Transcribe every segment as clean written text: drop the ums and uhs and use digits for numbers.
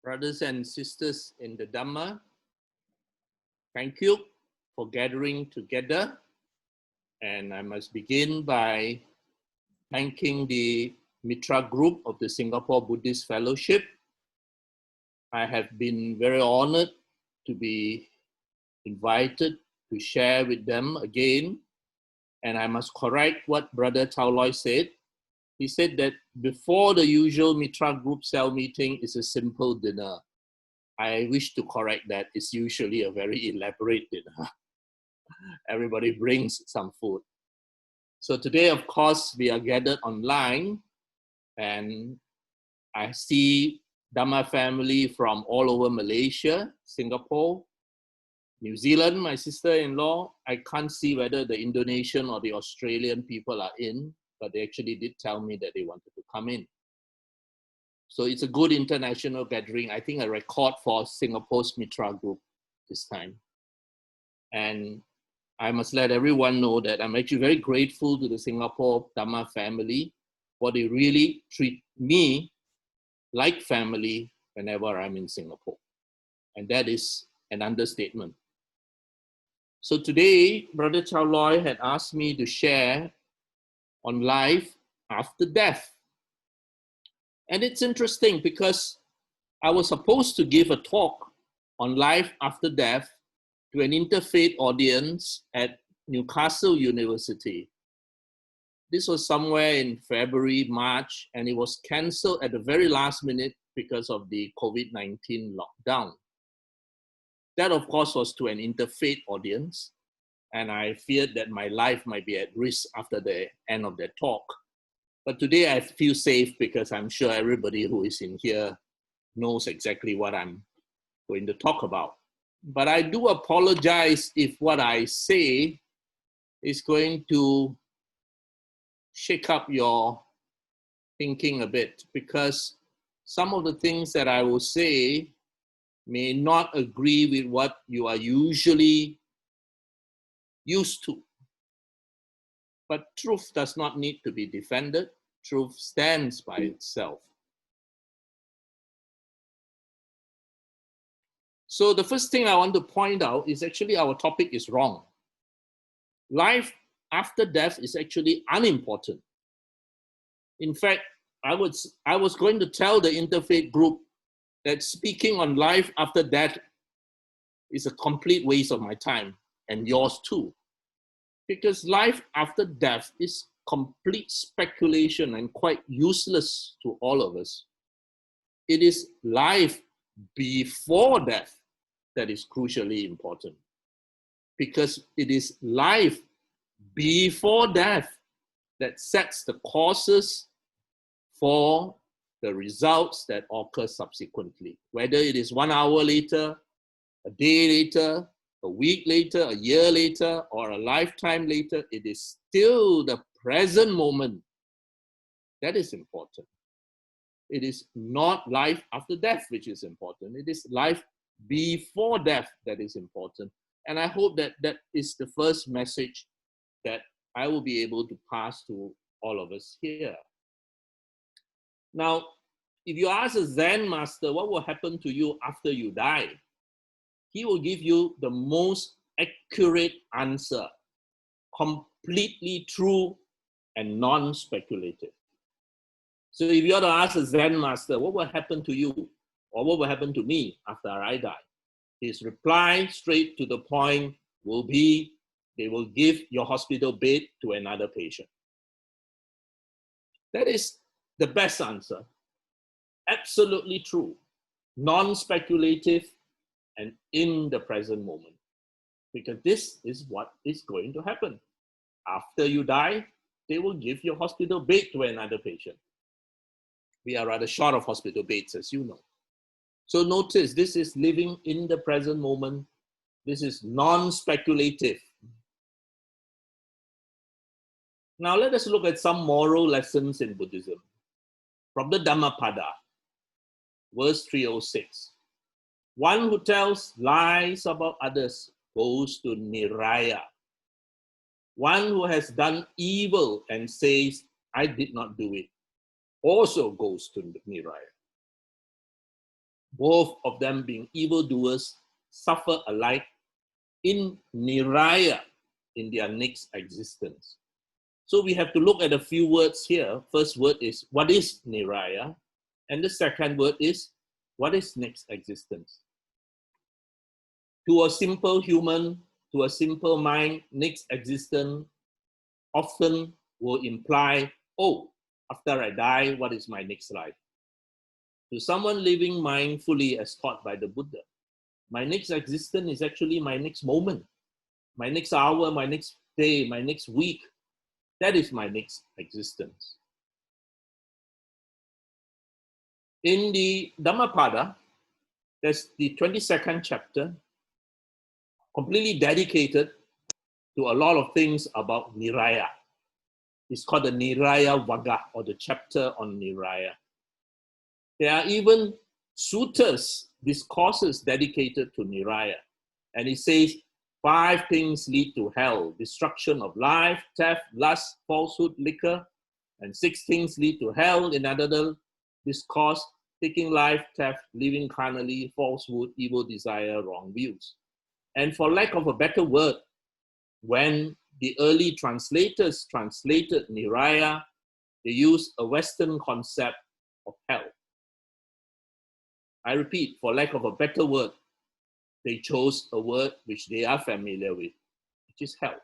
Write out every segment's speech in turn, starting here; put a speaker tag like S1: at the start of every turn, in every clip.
S1: Brothers and sisters in the Dhamma, thank you for gathering together. And I must begin by thanking the Mitra group of the Singapore Buddhist Fellowship. I have been very honored to be invited to share with them again. And I must correct what Brother Chao Loi said. He said that before the usual Mitra group cell meeting is a simple dinner. I wish to correct that. It's usually a very elaborate dinner. Everybody brings some food. So today, of course, we are gathered online, and I see Dhamma family from all over Malaysia, Singapore, New Zealand, my sister-in-law. I can't see whether the Indonesian or the Australian people are in, but they actually did tell me that they wanted to come in. So it's a good international gathering. I think a record for Singapore's Mitra group this time. And I must let everyone know that I'm actually very grateful to the Singapore Dhamma family for they really treat me like family whenever I'm in Singapore. And that is an understatement. So today, Brother Chao Loi had asked me to share on life after death. And it's interesting because I was supposed to give a talk on life after death to an interfaith audience at Newcastle University. This was somewhere in February, March, and it was cancelled at the very last minute because of the COVID-19 lockdown. That, of course, was to an interfaith audience, and I feared that my life might be at risk after the end of that talk. But today I feel safe because I'm sure everybody who is in here knows exactly what I'm going to talk about. But I do apologize if what I say is going to shake up your thinking a bit, because some of the things that I will say may not agree with what you are usually used to. But truth does not need to be defended. Truth stands by itself. So the first thing I want to point out is actually our topic is wrong. Life after death is actually unimportant. In fact, I was going to tell the interfaith group that speaking on life after death is a complete waste of my time, and yours too. Because life after death is complete speculation and quite useless to all of us. It is life before death that is crucially important. Because it is life before death that sets the causes for the results that occur subsequently. Whether it is 1 hour later, a day later, a week later, a year later, or a lifetime later, it is still the present moment that is important. It is not life after death which is important. It is life before death that is important. And I hope that that is the first message that I will be able to pass to all of us here. Now, if you ask a Zen master, what will happen to you after you die? He will give you the most accurate answer, completely true and non-speculative. So if you are to ask a Zen master, what will happen to you or what will happen to me after I die? His reply, straight to the point, will be, they will give your hospital bed to another patient. That is the best answer. Absolutely true, non-speculative, and in the present moment. Because this is what is going to happen. After you die, they will give your hospital bed to another patient. We are rather short of hospital beds, as you know. So notice, this is living in the present moment. This is non-speculative. Now let us look at some moral lessons in Buddhism. From the Dhammapada, verse 306. One who tells lies about others goes to Niraya. One who has done evil and says, I did not do it, also goes to Niraya. both of them being evildoers, suffer alike in niraya, in their next existence. So we have to look at a few words here. First word is, what is niraya? And the second word is, what is next existence? To a simple human, to a simple mind, next existence often will imply, oh, after I die, what is my next life? To someone living mindfully as taught by the Buddha, my next existence is actually my next moment, my next hour, my next day, my next week. That is my next existence. In the Dhammapada, there's the 22nd chapter, completely dedicated to a lot of things about Niraya. It's called the Niraya Vagga, or the chapter on Niraya. There are even suttas, discourses dedicated to Niraya. And it says, 5 things lead to hell: destruction of life, theft, lust, falsehood, liquor. And 6 things lead to hell. In another discourse, taking life, theft, living carnally, falsehood, evil desire, wrong views. And for lack of a better word, when the early translators translated Niraya, they used a Western concept of hell. I repeat, for lack of a better word, they chose a word which they are familiar with, which is hell.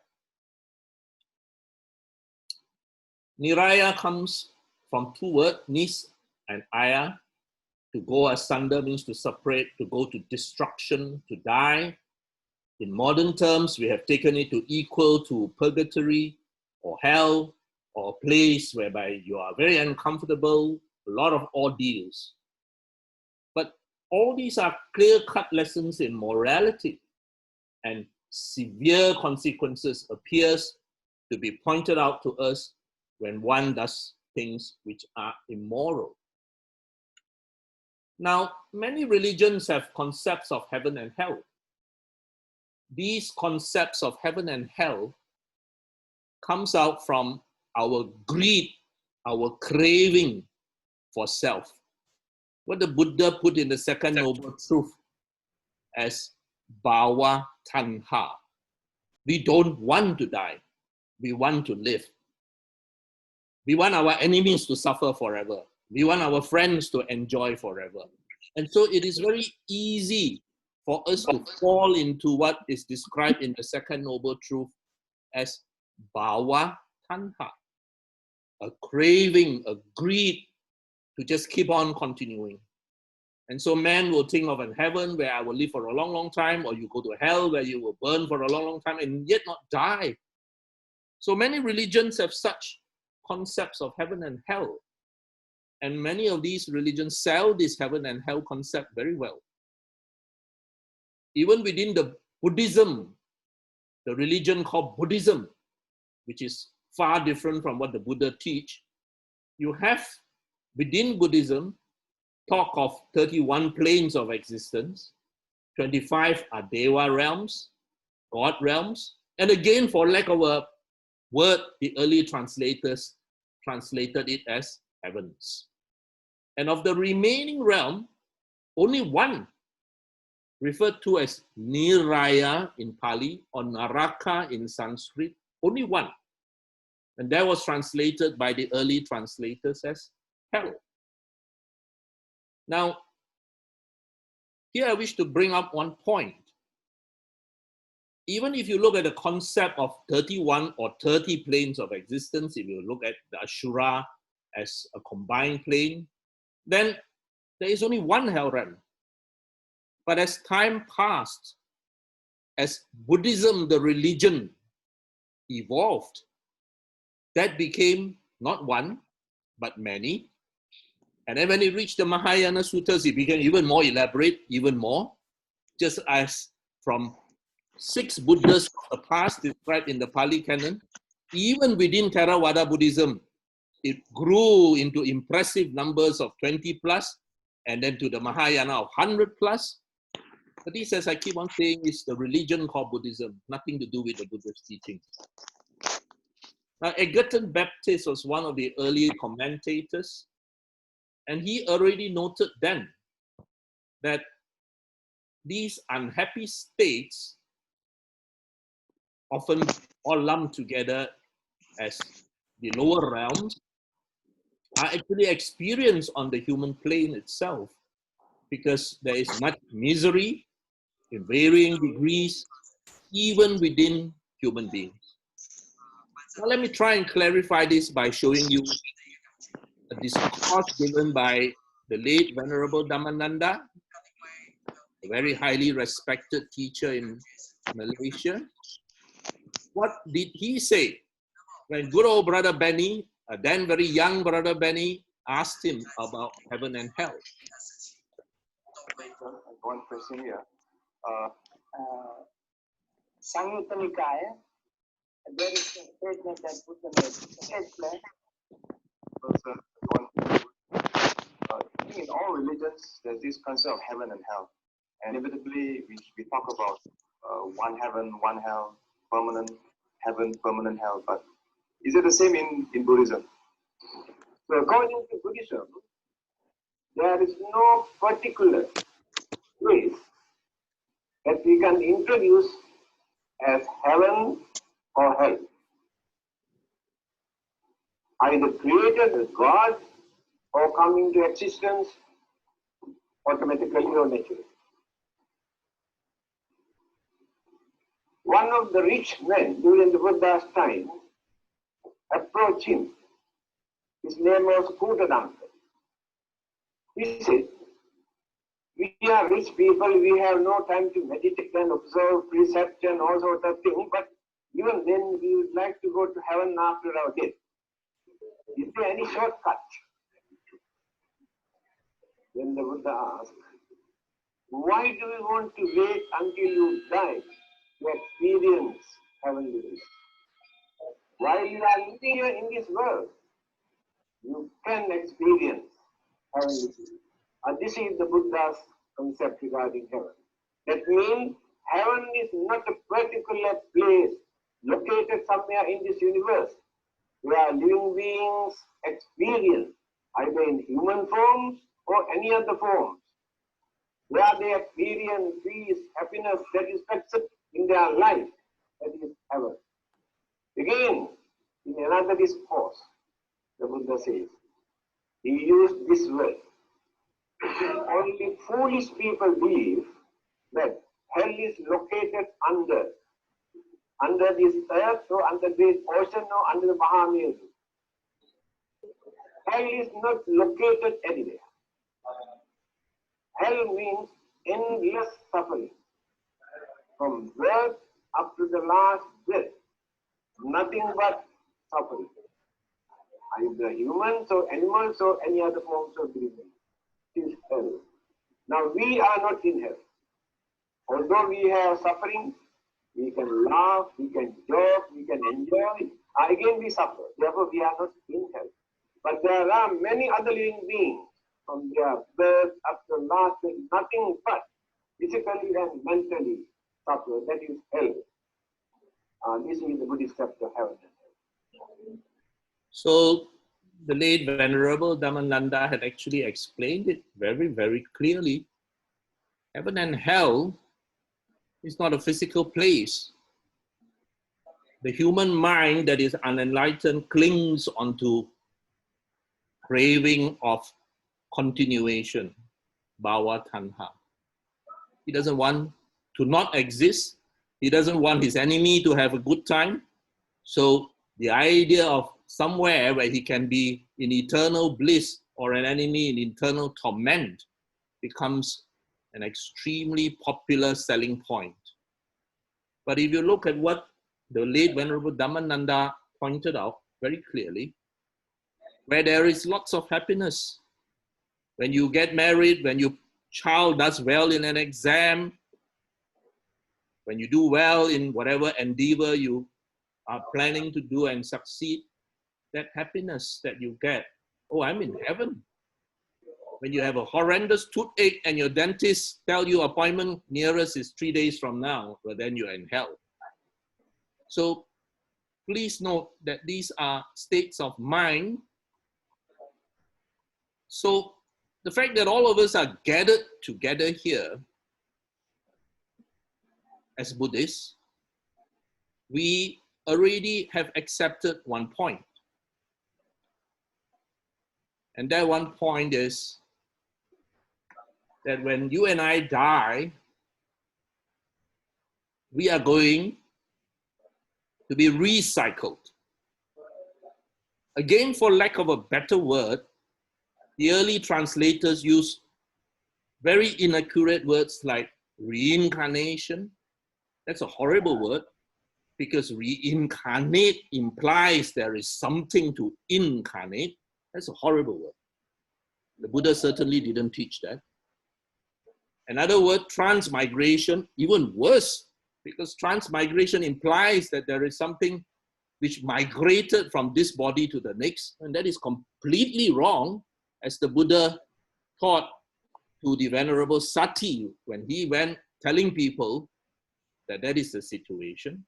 S1: Niraya comes from 2 words, nis and aya. To go asunder means to separate, to go to destruction, to die. In modern terms, we have taken it to equal to purgatory or hell, or a place whereby you are very uncomfortable, a lot of ordeals. But all these are clear-cut lessons in morality, and severe consequences appears to be pointed out to us when one does things which are immoral. Now, many religions have concepts of heaven and hell. These concepts of heaven and hell comes out from our greed, our craving for self. What the Buddha put in the second noble truth as bhava tanha. We don't want to die. We want to live. We want our enemies to suffer forever. We want our friends to enjoy forever. And so it is very easy for us to fall into what is described in the second noble truth as bhava tanha, a craving, a greed to just keep on continuing. And so man will think of a heaven where I will live for a long, long time, or you go to hell where you will burn for a long, long time and yet not die. So many religions have such concepts of heaven and hell. And many of these religions sell this heaven and hell concept very well. Even within the Buddhism, the religion called Buddhism, which is far different from what the Buddha teach, you have within Buddhism talk of 31 planes of existence, 25 are Deva realms, God realms, and again, for lack of a word, the early translators translated it as heavens. And of the remaining realm, only one, referred to as Niraya in Pali or Naraka in Sanskrit, only one. And that was translated by the early translators as hell. Now, here I wish to bring up one point. Even if you look at the concept of 31 or 30 planes of existence, if you look at the Ashura as a combined plane, then there is only one hell realm. But as time passed, as Buddhism, the religion, evolved, that became not one, but many. And then when it reached the Mahayana Suttas, it became even more elaborate, even more. Just as from 6 Buddhas of the past described in the Pali canon, even within Theravada Buddhism, it grew into impressive numbers of 20 plus, and then to the Mahayana of 100 plus. But this, as I keep on saying, is the religion called Buddhism, nothing to do with the Buddha's teachings. Now, Egerton Baptist was one of the early commentators, and he already noted then that these unhappy states, often all lumped together as the lower realms, are actually experienced on the human plane itself, because there is much misery in varying degrees, even within human beings. Now, let me try and clarify this by showing you a discourse given by the late Venerable Dhammananda, a very highly respected teacher in Malaysia. What did he say when good old Brother Benny, a then very young Brother Benny, asked him about heaven and hell?
S2: One question here. Samyutta Nikaya, there is a statement that Buddha made. In all religions, there's this concept of heaven and hell. And inevitably, we talk about one heaven, one hell, permanent heaven, permanent hell. But is it the same in Buddhism? So according to Buddhism, there is no particular place that we can introduce as heaven or hell. Either created as God or coming to existence automatically or naturally. One of the rich men during the Buddha's time approached him. His name was Kutadanta. He said, "We are rich people, we have no time to meditate and observe precepts and all sorts of things, but even then we would like to go to heaven after our death. Is there any shortcut?" Then the Buddha asked, "Why do you want to wait until you die to experience heavenly bliss? While you are living here in this world, you can experience heavenly bliss." This is the Buddha's concept regarding heaven. That means heaven is not a particular place located somewhere in this universe where living beings experience, either in human forms or any other forms, where they experience peace, happiness that is present in their life, that is heaven. Again, in another discourse, the Buddha says, he used this word, only foolish people believe that hell is located under this earth or under this ocean or under the Mahamaya. Hell is not located anywhere. Hell means endless suffering. From birth up to the last breath, nothing but suffering. Either humans or animals or any other forms of breathing. It is hell. Now we are not in hell. Although we have suffering, we can laugh, we can joke, we can enjoy. Again we suffer. Therefore we are not in hell. But there are many other living beings from their birth up to last day, nothing but physically and mentally suffer. That is hell. This is the Buddhist concept of heaven.
S1: So the late Venerable Dhammananda had actually explained it very, very clearly. Heaven and hell is not a physical place. The human mind that is unenlightened clings onto craving of continuation, bhava tanha. He doesn't want to not exist. He doesn't want his enemy to have a good time. So the idea of somewhere where he can be in eternal bliss or an enemy in eternal torment becomes an extremely popular selling point. But if you look at what the late Venerable Dhammananda pointed out very clearly, where there is lots of happiness, when you get married, when your child does well in an exam, when you do well in whatever endeavor you are planning to do and succeed, that happiness that you get, oh, I'm in heaven. When you have a horrendous toothache and your dentist tell you appointment nearest is 3 days from now, well, then you're in hell. So please note that these are states of mind. So the fact that all of us are gathered together here as Buddhists, we already have accepted one point. And that one point is that when you and I die, we are going to be recycled. Again, for lack of a better word, the early translators use very inaccurate words like reincarnation. That's a horrible word because reincarnate implies there is something to incarnate. That's a horrible word. The Buddha certainly didn't teach that. Another word, transmigration, even worse, because transmigration implies that there is something which migrated from this body to the next, and that is completely wrong, as the Buddha taught to the Venerable Sati when he went telling people that that is the situation.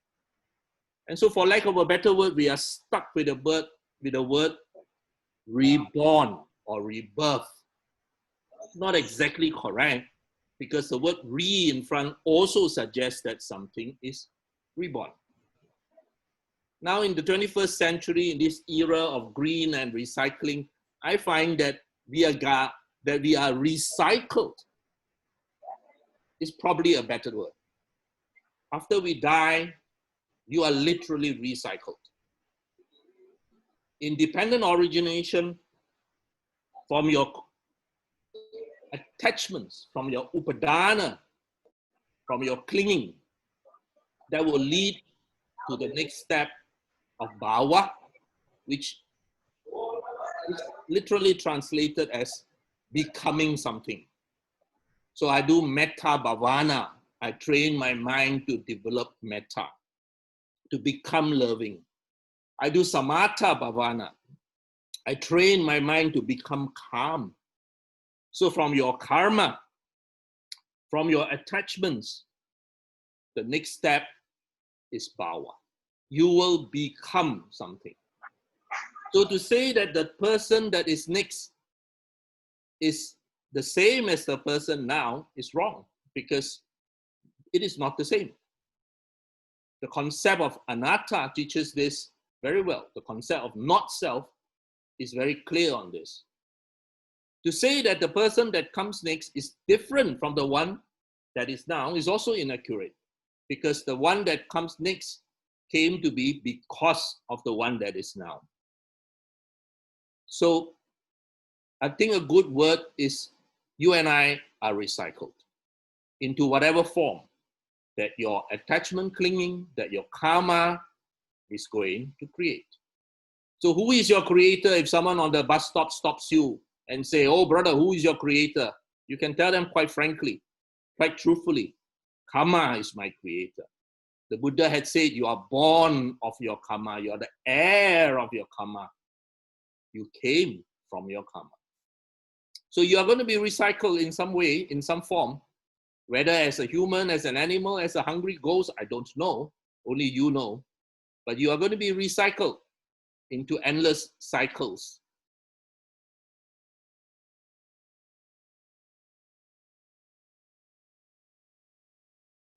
S1: And so for lack of a better word, we are stuck with the word reborn or rebirth. Not exactly correct, because the word re in front also suggests that something is reborn. Now in the 21st century, in this era of green and recycling, I find that we are recycled is probably a better word. After we die, you are literally recycled. Independent origination from your attachments, from your upadana, from your clinging, that will lead to the next step of bhava, which is literally translated as becoming something. So I do metta bhavana. I train my mind to develop metta, to become loving. I do samatha bhavana. I train my mind to become calm. So from your karma, from your attachments, the next step is bhava. You will become something. So to say that the person that is next is the same as the person now is wrong, because it is not the same. The concept of anatta teaches this very well. The concept of not self is very clear on this. To say that the person that comes next is different from the one that is now is also inaccurate, because the one that comes next came to be because of the one that is now. So I think a good word is you and I are recycled into whatever form that your attachment clinging, that your karma is going to create. So who is your creator? If someone on the bus stop stops you and say, oh brother, who is your creator? You can tell them quite frankly, quite truthfully, karma is my creator. The Buddha had said, you are born of your karma. You are the heir of your karma. You came from your karma. So you are going to be recycled in some way, in some form, whether as a human, as an animal, as a hungry ghost, I don't know. Only you know. But you are going to be recycled into endless cycles.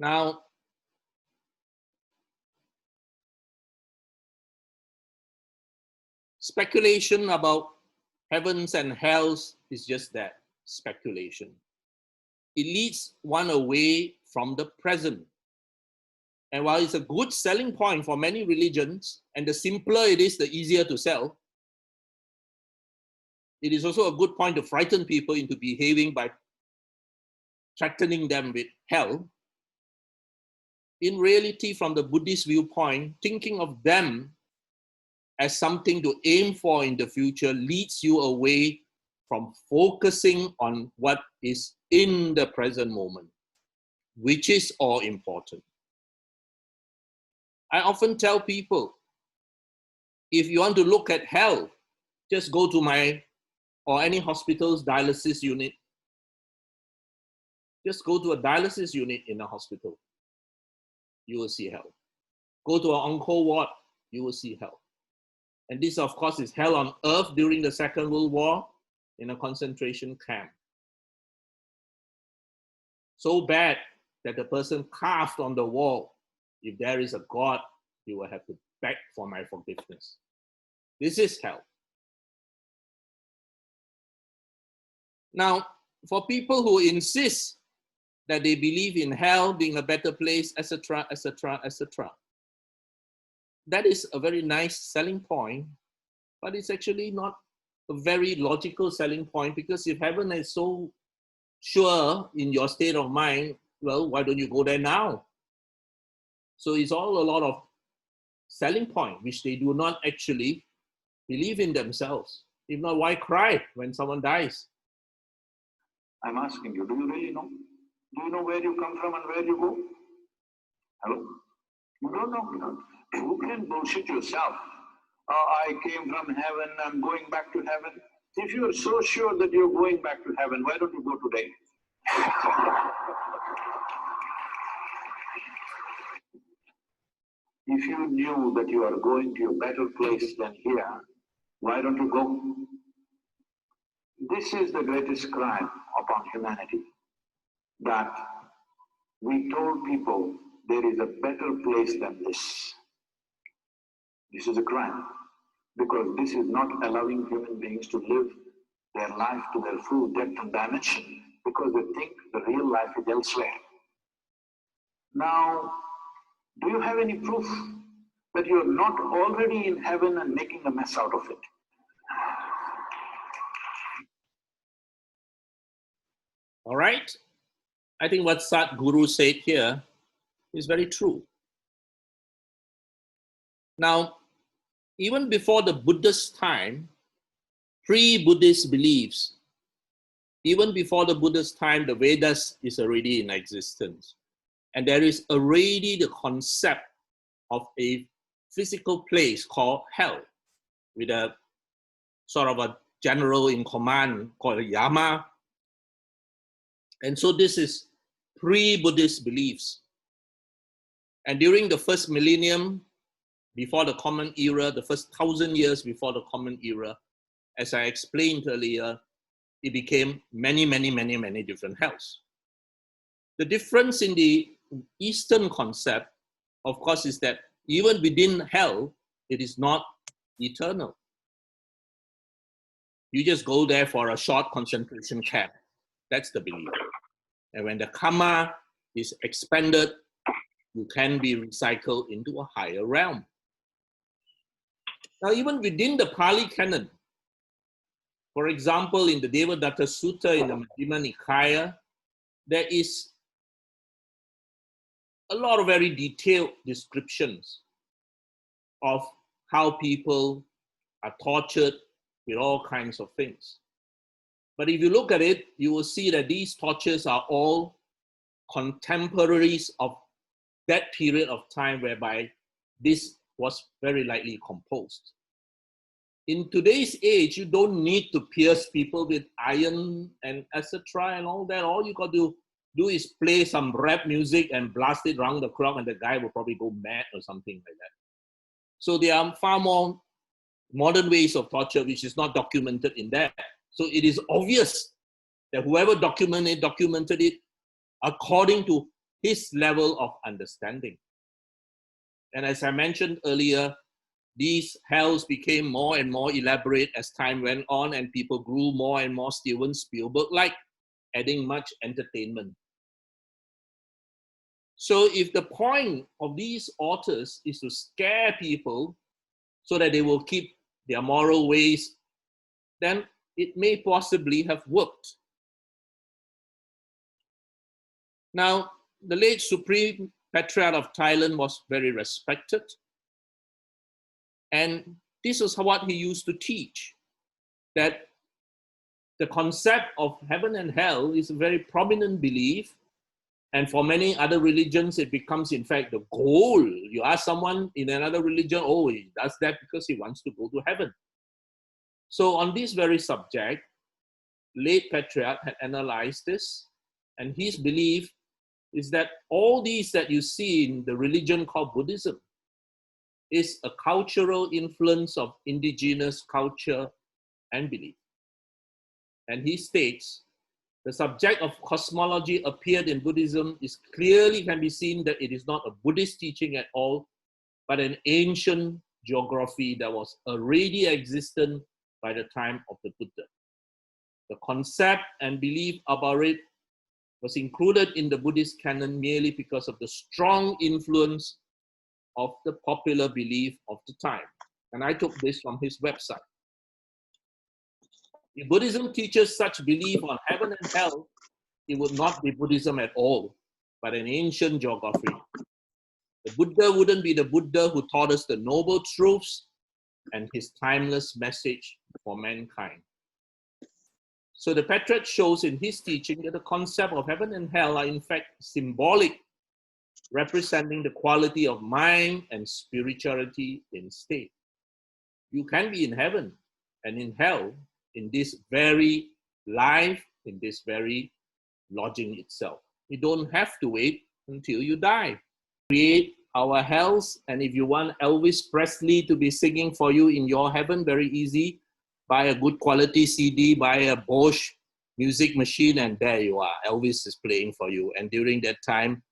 S1: Now, speculation about heavens and hells is just that, speculation. It leads one away from the present. And while it's a good selling point for many religions, and the simpler it is, the easier to sell, it is also a good point to frighten people into behaving by threatening them with hell. In reality, from the Buddhist viewpoint, thinking of them as something to aim for in the future leads you away from focusing on what is in the present moment, which is all important. I often tell people, if you want to look at hell, just go to my or any hospital's dialysis unit. Just go to a dialysis unit in a hospital. You will see hell. Go to an onco ward, you will see hell. And this, of course, is hell on earth during the Second World War. in a concentration camp. So bad that the person carved on the wall, if there is a God, you will have to beg for my forgiveness. This is hell. Now, for people who insist that they believe in hell being a better place, etc., etc., etc., that is a very nice selling point, but it's actually not a very logical selling point, because if heaven is so sure in your state of mind, well, why don't you go there now? So it's all a lot of selling point, which they do not actually believe in themselves. If not, why cry when someone dies?
S3: I'm asking you, do you really know? Do you know where you come from and where you go? Hello? You don't know. You can bullshit yourself. I came from heaven, I'm going back to heaven. If you're so sure that you're going back to heaven, why don't you go today? If you knew that you are going to a better place than here, why don't you go? This is the greatest crime upon humanity, that we told people there is a better place than this. This is a crime, because this is not allowing human beings to live their life to their full depth and dimension, because they think the real life is elsewhere. Now, do you have any proof that you are not already in heaven and making a mess out of it?
S1: All right? I think what Sadhguru said here is very true. Now, even before the Buddha's time, pre-Buddhist beliefs, even before the Buddha's time, the Vedas is already in existence. And there is already the concept of a physical place called hell, with a sort of a general in command called Yama. And so this is pre-Buddhist beliefs. And during the first millennium, before the Common Era, the first 1,000 years before the Common Era, as I explained earlier, it became many, many, many, many different hells. The difference in the Eastern concept, of course, is that even within hell, it is not eternal. You just go there for a short concentration camp. That's the belief. And when the karma is expanded, you can be recycled into a higher realm. Now, even within the Pali canon, for example, in the Devadatta Sutta in the Majjhima Nikaya, there is a lot of very detailed descriptions of how people are tortured with all kinds of things. But if you look at it, you will see that these tortures are all contemporaries of that period of time whereby this was very likely composed. In today's age, you don't need to pierce people with iron and etc. and all that. All you got to do is play some rap music and blast it around the clock, and the guy will probably go mad or something like that. So there are far more modern ways of torture which is not documented in that. So it is obvious that whoever documented it according to his level of understanding. And as I mentioned earlier, these hells became more and more elaborate as time went on, and people grew more and more Steven Spielberg-like, adding much entertainment. So if the point of these authors is to scare people so that they will keep their moral ways, then it may possibly have worked. Now, the late Supreme Patriarch of Thailand was very respected. And this is what he used to teach, that the concept of heaven and hell is a very prominent belief. And for many other religions, it becomes, in fact, the goal. You ask someone in another religion, oh, he does that because he wants to go to heaven. So on this very subject, late Patriarch had analyzed this, and his belief is that all these that you see in the religion called Buddhism is a cultural influence of indigenous culture and belief. And he states, the subject of cosmology appeared in Buddhism is clearly can be seen that it is not a Buddhist teaching at all, but an ancient geography that was already existent by the time of the Buddha. The concept and belief about it was included in the Buddhist canon merely because of the strong influence of the popular belief of the time. And I took this from his website. If Buddhism teaches such belief on heaven and hell, it would not be Buddhism at all, but an ancient geography. The Buddha wouldn't be the Buddha who taught us the noble truths and his timeless message for mankind. So the Patriarch shows in his teaching that the concept of heaven and hell are in fact symbolic, representing the quality of mind and spirituality in state. You can be in heaven and in hell in this very life, in this very lodging itself. You don't have to wait until you die. Create our hells, and if you want Elvis Presley to be singing for you in your heaven, very easy. Buy a good quality CD, buy a Bosch music machine, and there you are. Elvis is playing for you. And during that time,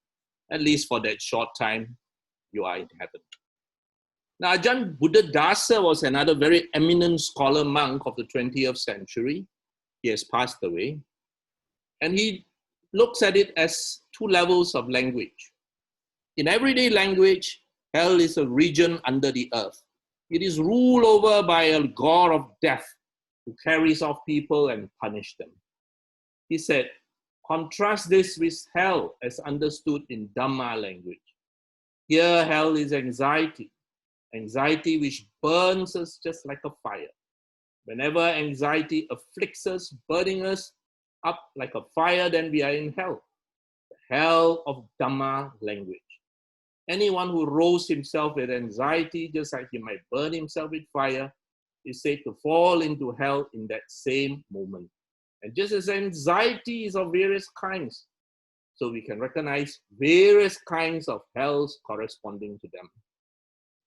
S1: at least for that short time, you are in heaven. Now, Ajahn Buddhadasa was another very eminent scholar monk of the 20th century. He has passed away. And he looks at it as two levels of language. In everyday language, hell is a region under the earth. It is ruled over by a god of death who carries off people and punishes them. He said, contrast this with hell as understood in Dhamma language. Here, hell is anxiety, anxiety which burns us just like a fire. Whenever anxiety afflicts us, burning us up like a fire, then we are in hell. The hell of Dhamma language. Anyone who rolls himself with anxiety, just like he might burn himself with fire, is said to fall into hell in that same moment. And just as anxiety is of various kinds, so we can recognize various kinds of hells corresponding to them.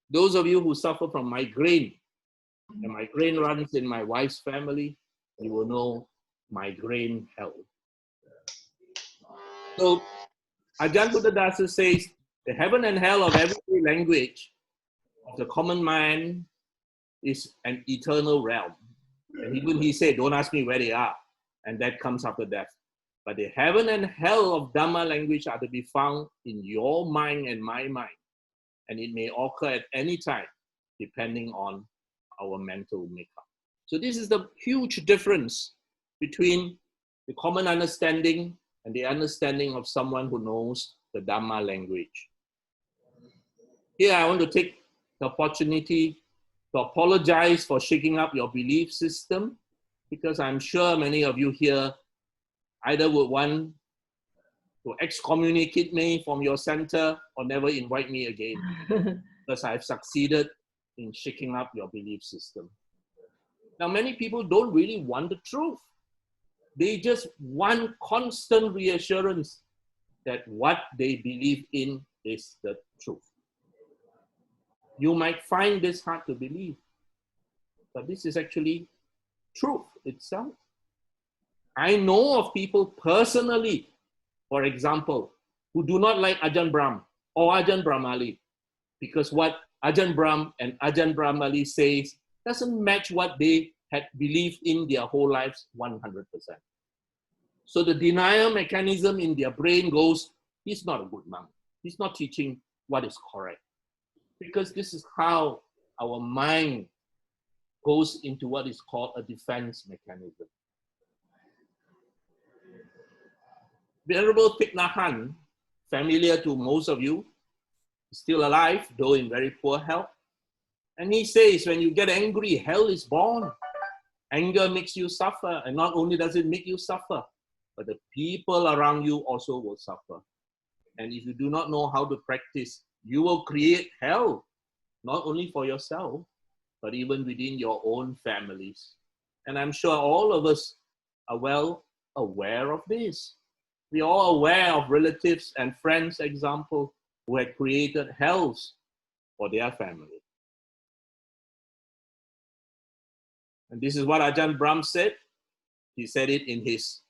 S1: Those of you who suffer from migraine, and migraine runs in my wife's family, you will know migraine hell. So Ajahn Buddhadasa says, the heaven and hell of everyday language of the common man is an eternal realm. And even he said, don't ask me where they are. And that comes after death. But the heaven and hell of Dhamma language are to be found in your mind and my mind. And it may occur at any time, depending on our mental makeup. So this is the huge difference between the common understanding and the understanding of someone who knows the Dhamma language. Here I want to take the opportunity to apologize for shaking up your belief system, because I'm sure many of you here either would want to excommunicate me from your center or never invite me again, because I've succeeded in shaking up your belief system. Now, many people don't really want the truth. They just want constant reassurance that what they believe in is the truth. You might find this hard to believe, but this is actually truth itself. I know of people personally, for example, who do not like Ajahn Brahm or Ajahn Brahmali, because what Ajahn Brahm and Ajahn Brahmali says doesn't match what they had believed in their whole lives 100%. So the denial mechanism in their brain goes, he's not a good monk. He's not teaching what is correct. Because this is how our mind goes into what is called a defense mechanism. Venerable Thich Nhat Hanh, familiar to most of you, is still alive, though in very poor health. And he says, when you get angry, hell is born. Anger makes you suffer. And not only does it make you suffer, but the people around you also will suffer. And if you do not know how to practice, you will create hell, not only for yourself, but even within your own families. And I'm sure all of us are well aware of this. We are all aware of relatives and friends, example, who had created hells for their family. And this is what Ajahn Brahm said. He said it in his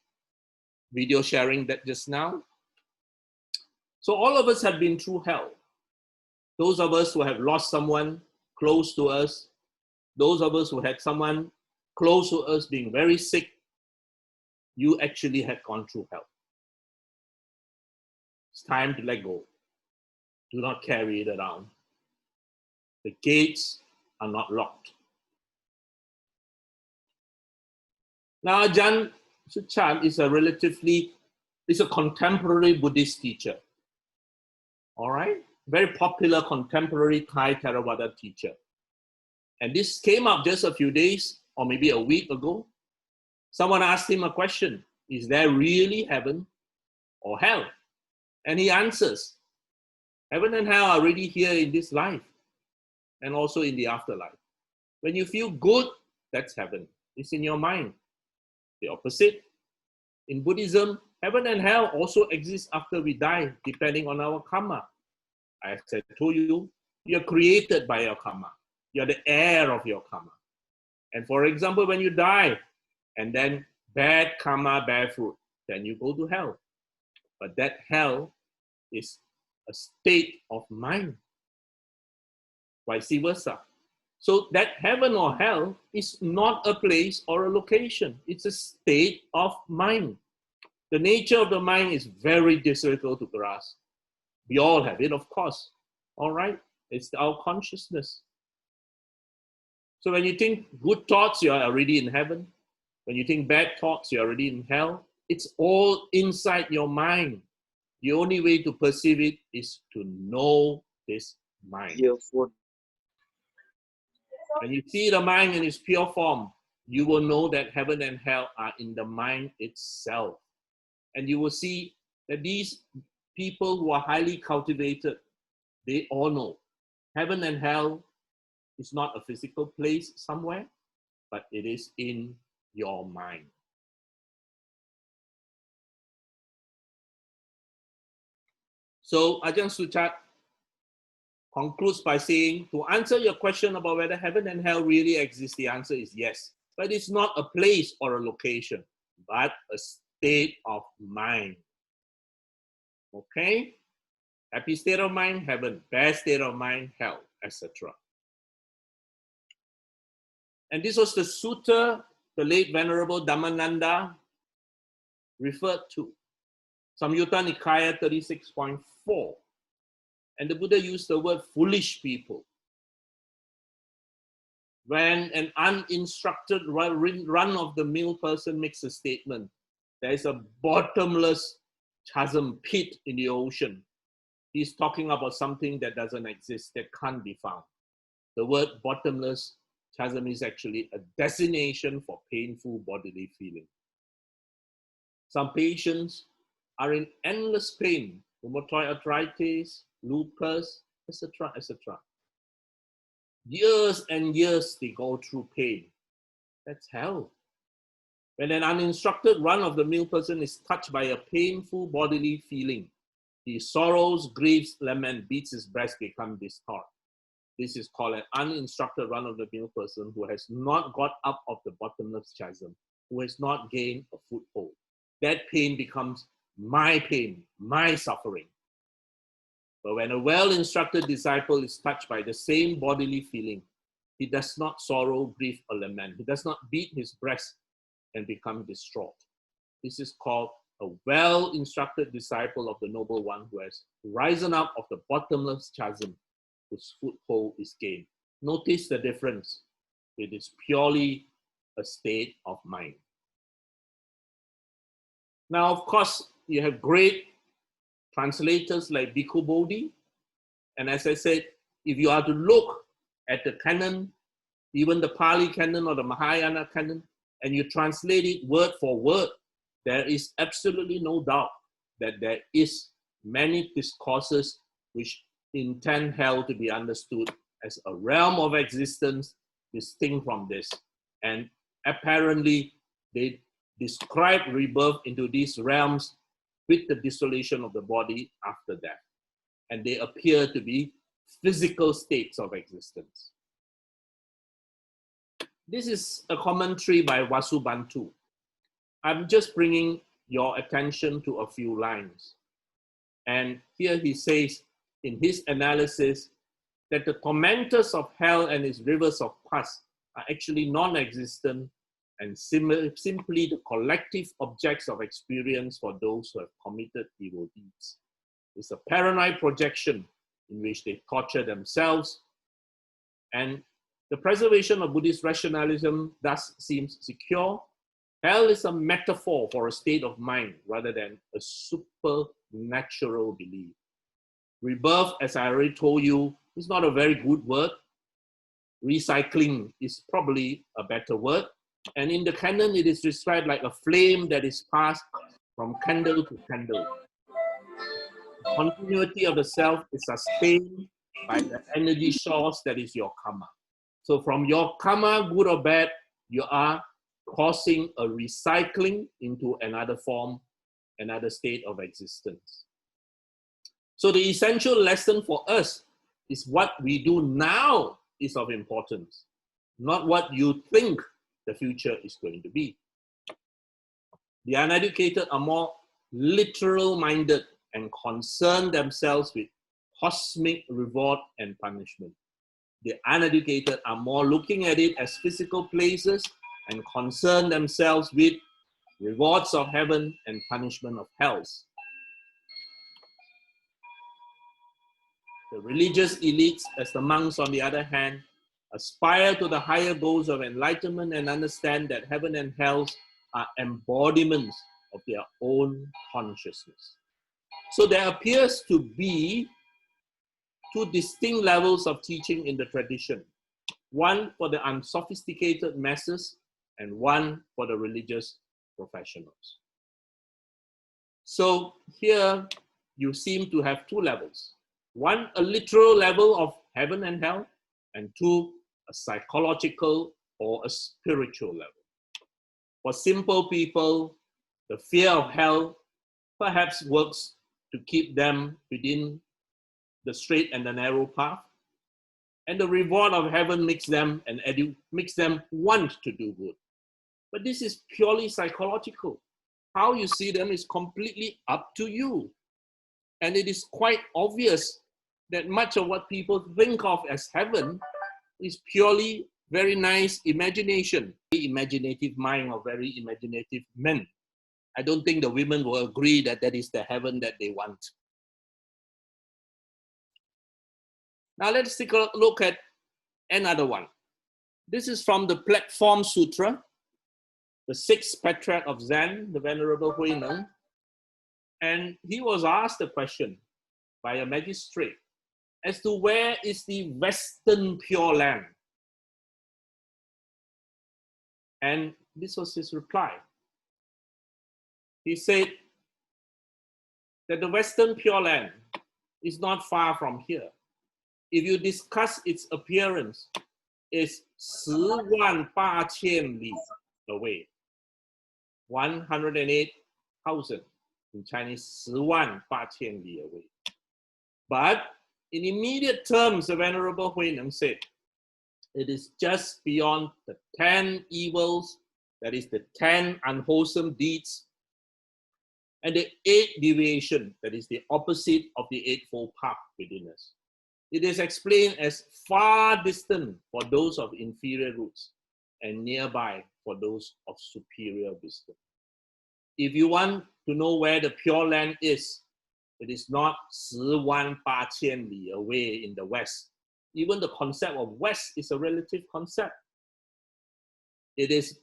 S1: video sharing that just now. So all of us have been through hell. Those of us who have lost someone close to us, those of us who had someone close to us being very sick, you actually had gone through hell. It's time to let go. Do not carry it around. The gates are not locked. Now, Ajahn Suchat is a contemporary Buddhist teacher. All right? Very popular contemporary Thai Theravada teacher. And this came up just a few days or maybe a week ago. Someone asked him a question. Is there really heaven or hell? And he answers, heaven and hell are already here in this life and also in the afterlife. When you feel good, that's heaven. It's in your mind. The opposite. In Buddhism, heaven and hell also exist after we die, depending on our karma. As I told you, you're created by your karma. You're the heir of your karma. And for example, when you die, and then bad karma, bad fruit, then you go to hell. But that hell is a state of mind. Vice versa. So that heaven or hell is not a place or a location. It's a state of mind. The nature of the mind is very difficult to grasp. We all have it, of course. All right? It's our consciousness. So when you think good thoughts, you're already in heaven. When you think bad thoughts, you're already in hell. It's all inside your mind. The only way to perceive it is to know this mind. When you see the mind in its pure form, you will know that heaven and hell are in the mind itself. And you will see that these people who are highly cultivated, they all know heaven and hell is not a physical place somewhere, but it is in your mind. So Ajahn Suchat concludes by saying, to answer your question about whether heaven and hell really exist, the answer is yes. But it's not a place or a location, but a state of mind. Okay? Happy state of mind, heaven. Bad state of mind, hell, etc. And this was the sutta the late Venerable Dhammananda referred to. Samyutta Nikaya 36.4. And the Buddha used the word foolish people. When an uninstructed run-of-the-mill person makes a statement, there is a bottomless chasm, pit in the ocean. He's talking about something that doesn't exist, that can't be found. The word bottomless chasm is actually a designation for painful bodily feeling. Some patients are in endless pain, rheumatoid arthritis, lupus, etc., etc. Years and years they go through pain. That's hell. When an uninstructed run-of-the-mill person is touched by a painful bodily feeling, he sorrows, grieves, laments, beats his breast, becomes distraught. This is called an uninstructed run-of-the-mill person who has not got up of the bottomless chasm, who has not gained a foothold. That pain becomes my pain, my suffering. But when a well-instructed disciple is touched by the same bodily feeling, he does not sorrow, grieve, or lament. He does not beat his breast and become distraught. This is called a well-instructed disciple of the Noble One who has risen up of the bottomless chasm, whose foothold is gained. Notice the difference. It is purely a state of mind. Now, of course, you have great translators like Bhikkhu Bodhi. And as I said, if you are to look at the canon, even the Pali canon or the Mahayana canon, and you translate it word for word, there is absolutely no doubt that there is many discourses which intend hell to be understood as a realm of existence distinct from this. And apparently, they describe rebirth into these realms with the dissolution of the body after death. And they appear to be physical states of existence. This is a commentary by Vasubantu. I'm just bringing your attention to a few lines. And here he says in his analysis that the tormentors of hell and its rivers of pus are actually non-existent and simply the collective objects of experience for those who have committed evil deeds. It's a paranoid projection in which they torture themselves, and the preservation of Buddhist rationalism thus seems secure. Hell is a metaphor for a state of mind rather than a supernatural belief. Rebirth, as I already told you, is not a very good word. Recycling is probably a better word. And in the canon, it is described like a flame that is passed from candle to candle. The continuity of the self is sustained by the energy source that is your karma. So from your karma, good or bad, you are causing a recycling into another form, another state of existence. So the essential lesson for us is what we do now is of importance, not what you think the future is going to be. The uneducated are more literal-minded and concern themselves with cosmic reward and punishment. The uneducated are more looking at it as physical places and concern themselves with rewards of heaven and punishment of hells. The religious elites, as the monks on the other hand, aspire to the higher goals of enlightenment and understand that heaven and hell are embodiments of their own consciousness. So there appears to be two distinct levels of teaching in the tradition, one for the unsophisticated masses and one for the religious professionals. So here you seem to have two levels. One, a literal level of heaven and hell, and two, a psychological or a spiritual level. For simple people, the fear of hell perhaps works to keep them within the straight and the narrow path, and the reward of heaven makes them want to do good. But this is purely psychological. How you see them is completely up to you. And it is quite obvious that much of what people think of as heaven is purely very nice imagination, very imaginative mind of very imaginative men. I don't think the women will agree that that is the heaven that they want. Now let's take a look at another one. This is from the Platform Sutra, the sixth patriarch of Zen, the Venerable Huineng. And he was asked a question by a magistrate as to where is the Western Pure Land. And this was his reply. He said that the Western Pure Land is not far from here. If you discuss its appearance, it's 10,800 里 away. 108,000 in Chinese, 10,800 里 away. But in immediate terms, the Venerable Huineng said, it is just beyond the 10 evils, that is the 10 unwholesome deeds, and the 8 deviation, that is the opposite of the Eightfold Path within us. It is explained as far distant for those of inferior roots and nearby for those of superior wisdom. If you want to know where the Pure Land is, it is not 10,800 里 away in the West. Even the concept of West is a relative concept. It is,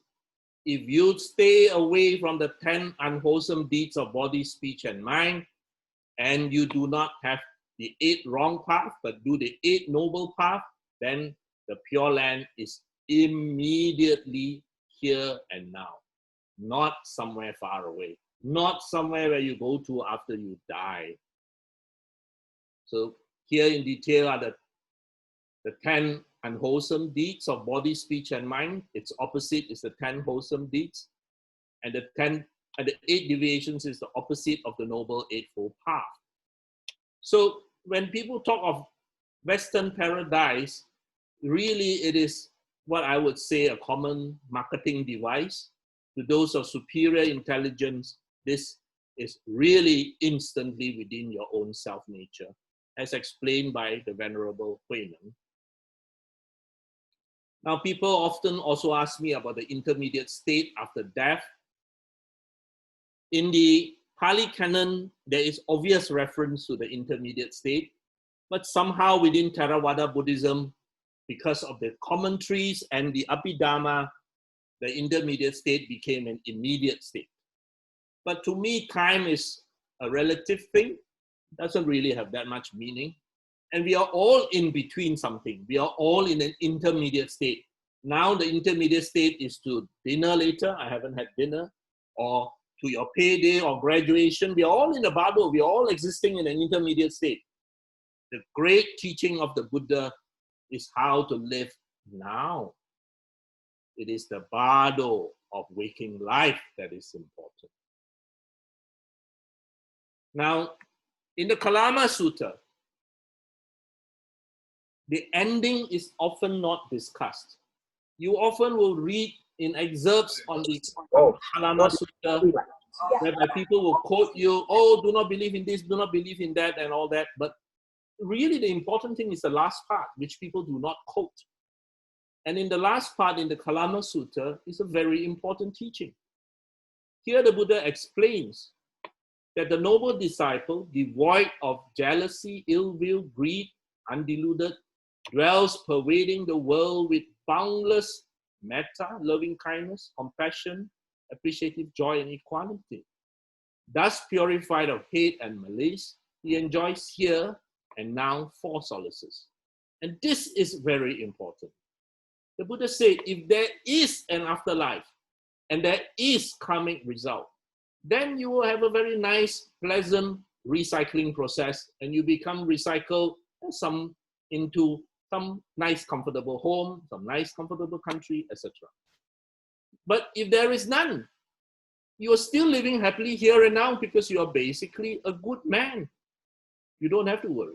S1: if you stay away from the 10 unwholesome deeds of body, speech, and mind, and you do not have the 8 wrong path, but do the 8 noble path, then the Pure Land is immediately here and now, not somewhere far away, not somewhere where you go to after you die. So here in detail are the 10 unwholesome deeds of body, speech, and mind. Its opposite is the 10 wholesome deeds. And the 8 deviations is the opposite of the Noble Eightfold Path. So when people talk of Western paradise, really it is what I would say a common marketing device to those of superior intelligence, this is really instantly within your own self-nature, as explained by the Venerable Huineng. Now, people often also ask me about the intermediate state after death. In the Pali Canon, there is obvious reference to the intermediate state, but somehow within Theravada Buddhism, because of the commentaries and the Abhidhamma, the intermediate state became an immediate state. But to me, time is a relative thing, doesn't really have that much meaning. And we are all in between something. We are all in an intermediate state. Now the intermediate state is to dinner later, I haven't had dinner, or to your payday or graduation. We are all in the bardo. We are all existing in an intermediate state. The great teaching of the Buddha is how to live now. It is the bardo of waking life that is important. Now, in the Kalama Sutta, the ending is often not discussed. You often will read in excerpts on the Kalama Sutta, whereby people will quote you, oh, do not believe in this, do not believe in that, and all that. But really the important thing is the last part, which people do not quote. And in the last part, in the Kalama Sutta, is a very important teaching. Here the Buddha explains that the noble disciple, devoid of jealousy, ill will, greed, undeluded, dwells pervading the world with boundless metta, loving kindness, compassion, appreciative joy, and equality. Thus purified of hate and malice, he enjoys here and now 4 solaces. And this is very important. The Buddha said, if there is an afterlife and there is karmic result, then you will have a very nice, pleasant recycling process, and you become recycled into some nice, comfortable home, some nice, comfortable country, etc. But if there is none, you are still living happily here and now because you are basically a good man. You don't have to worry.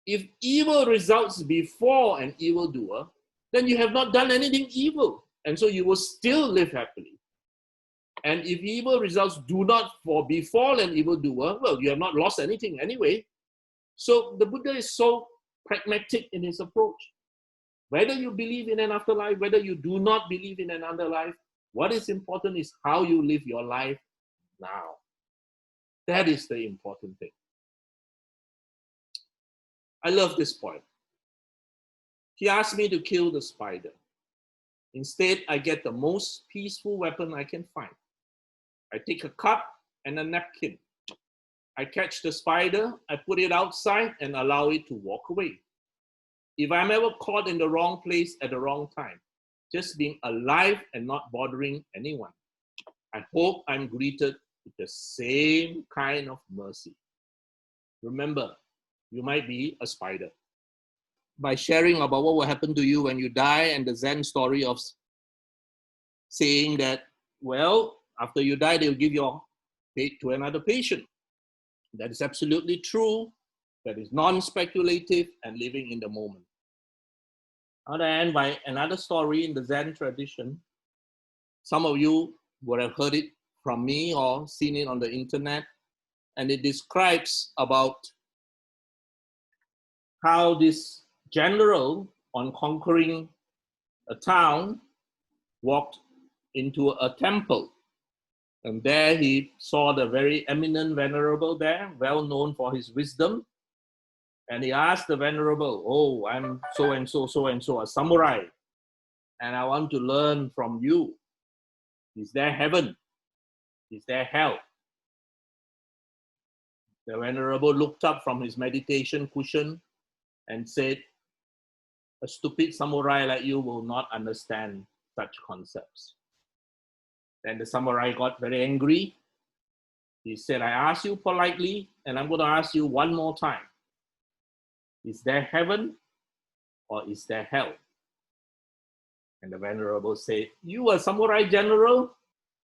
S1: If evil results before an evildoer, then you have not done anything evil, and so you will still live happily. And if evil results do not befall an evildoer, well, you have not lost anything anyway. So the Buddha is so pragmatic in his approach. Whether you believe in an afterlife, whether you do not believe in an afterlife, what is important is how you live your life now. That is the important thing. I love this point. He asked me to kill the spider. Instead, I get the most peaceful weapon I can find. I take a cup and a napkin. I catch the spider, I put it outside and allow it to walk away. If I'm ever caught in the wrong place at the wrong time, just being alive and not bothering anyone, I hope I'm greeted with the same kind of mercy. Remember, you might be a spider. By sharing about what will happen to you when you die and the Zen story of saying that, well, after you die, they'll give your fate to another patient. That is absolutely true. That is non-speculative and living in the moment. On the other hand, by another story in the Zen tradition, some of you would have heard it from me or seen it on the internet, and it describes about how this general, on conquering a town, walked into a temple. And there he saw the very eminent venerable there, well known for his wisdom. And he asked the venerable, oh, I'm so-and-so, a samurai, and I want to learn from you. Is there heaven? Is there hell? The venerable looked up from his meditation cushion and said, a stupid samurai like you will not understand such concepts. Then the samurai got very angry. He said, I asked you politely, and I'm going to ask you one more time. Is there heaven or is there hell? And the venerable said, you a samurai general?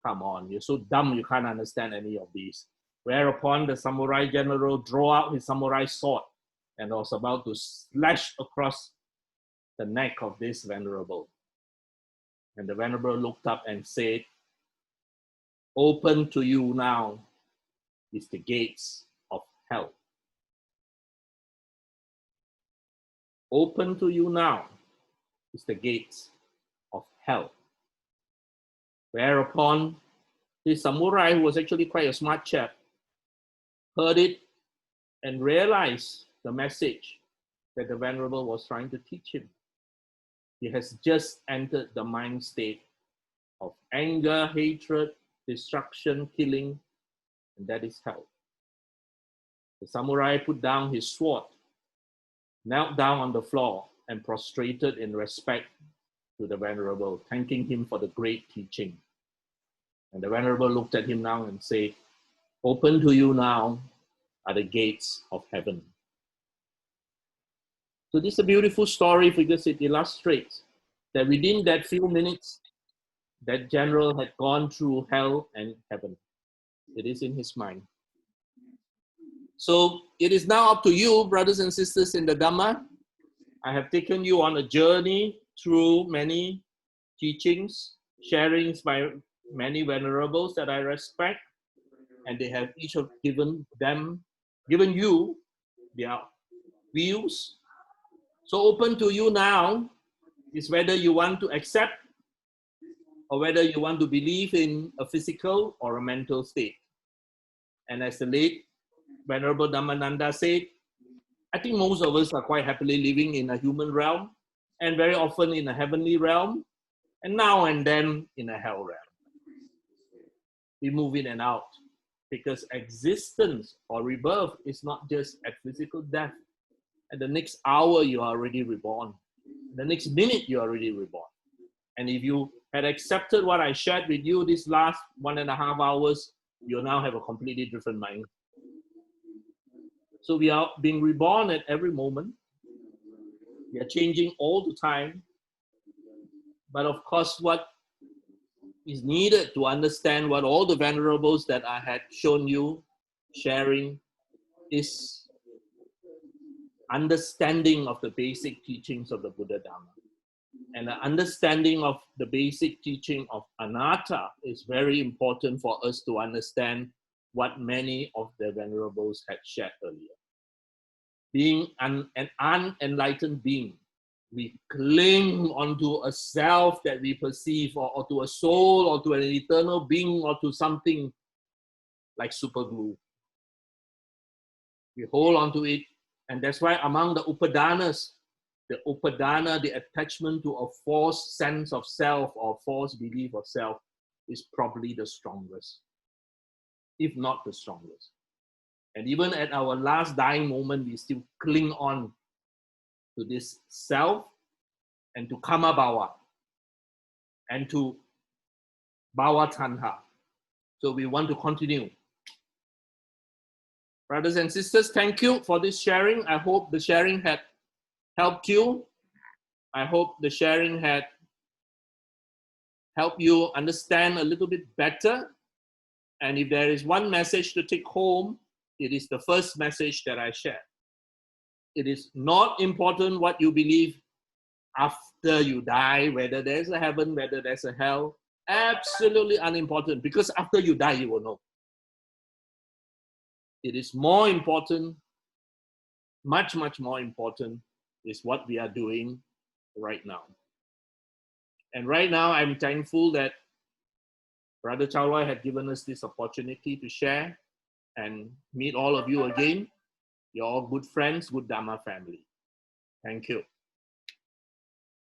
S1: Come on, you're so dumb you can't understand any of these. Whereupon the samurai general drew out his samurai sword and was about to slash across the neck of this venerable. And the venerable looked up and said, Open to you now is the gates of hell. Open to you now is the gates of hell. Whereupon this samurai, who was actually quite a smart chap, heard it and realized the message that the Venerable was trying to teach him. He has just entered the mind state of anger, hatred, destruction, killing, and that is hell. The samurai put down his sword, knelt down on the floor, and prostrated in respect to the Venerable, thanking him for the great teaching. And the Venerable looked at him now and said, open to you now are the gates of heaven. So this is a beautiful story because it illustrates that within that few minutes, that general had gone through hell and heaven. It is in his mind. So it is now up to you, brothers and sisters in the Dhamma. I have taken you on a journey through many teachings, sharings by many venerables that I respect, and they have each of given you their views. So open to you now is whether you want to accept or whether you want to believe in a physical or a mental state. And as the late Venerable Dhammananda said, I think most of us are quite happily living in a human realm, and very often in a heavenly realm, and now and then in a hell realm. We move in and out because existence or rebirth is not just at physical death. At the next hour, you are already reborn. The next minute, you are already reborn. And if you had accepted what I shared with you this last 1.5 hours, you now have a completely different mind. So we are being reborn at every moment. We are changing all the time. But of course, what is needed to understand what all the venerables that I had shown you sharing is understanding of the basic teachings of the Buddha Dhamma. And the understanding of the basic teaching of anatta is very important for us to understand what many of the venerables had shared earlier. Being an unenlightened being, we cling onto a self that we perceive, or to a soul, or to an eternal being, or to something like super glue. We hold onto it, and that's why among the upadanas, the upadana, the attachment to a false sense of self or false belief of self, is probably the strongest, if not the strongest. And even at our last dying moment, we still cling on to this self and to kama bhava and to bhava tanha. So we want to continue. Brothers and sisters, thank you for this sharing. I hope the sharing had helped you. I hope the sharing had helped you understand a little bit better. And if there is one message to take home, it is the first message that I shared. It is not important what you believe after you die, whether there's a heaven, whether there's a hell. Absolutely unimportant, because after you die, you will know. It is more important, much, much more important, is what we are doing right now. And right now, I'm thankful that Brother Chawlai had given us this opportunity to share and meet all of you again. You're all good friends, good Dhamma family. Thank you.